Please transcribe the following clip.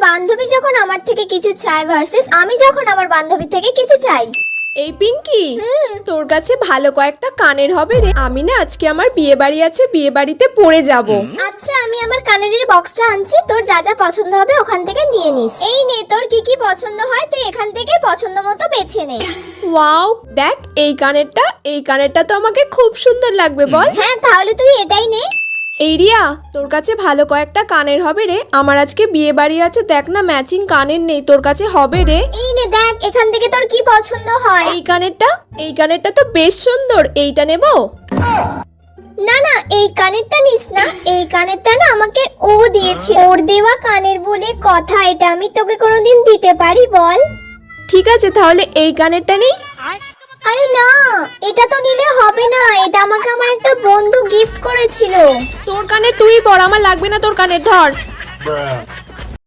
বান্ধবী যখন আমার থেকে কিছু চায় ভার্সেস আমি যখন আমার বান্ধবী থেকে কিছু চাই। এই পিঙ্কি, তোর কাছে ভালো কয়েকটা কানের হবে রে। আমি না আজকে আমার বিয়ে বাড়ি আছে, বিয়ে বাড়িতে পরে যাব। আচ্ছা, আমি আমার কানের বক্সটা আনছি, তোর যা যা পছন্দ হবে ওখান থেকে নিয়ে নিস। এই নে, তোর কি কি পছন্দ হয় তুই এখান থেকে পছন্দ মতো বেছে নে। ওয়াও, দেখ এই কানেরটা তো আমাকে খুব সুন্দর লাগবে বল। হ্যাঁ, তাহলে তুই এটাই নে। এই রিয়া, তোর কাছে ভালো কয়েকটা কানের হবে রে। আমার আজকে বিয়ে বাড়ি আছে, দেখ না ম্যাচিং কানের নেই, তোর কাছে হবে রে। এই নে দেখ, এখান থেকে তোর কি পছন্দ হয়। এই কানেরটা তো বেশ সুন্দর, এইটা নেব। না না, এই কানেরটা নিস না, এই কানেরটা না আমাকে ও দিয়েছে, ওর দেওয়া কানের বলে কথা, এটা আমি তোকে কোনোদিন দিতে পারি বল? ঠিক আছে, তাহলে এই কানেরটা নেই। আরে না, এটা তো নিলে হবে না, এটা আমাকে আমার একটা বন্ধু গিফট করেছিল। তোর কানে তুই পর, আমার লাগবে না তোর কানের, ধর।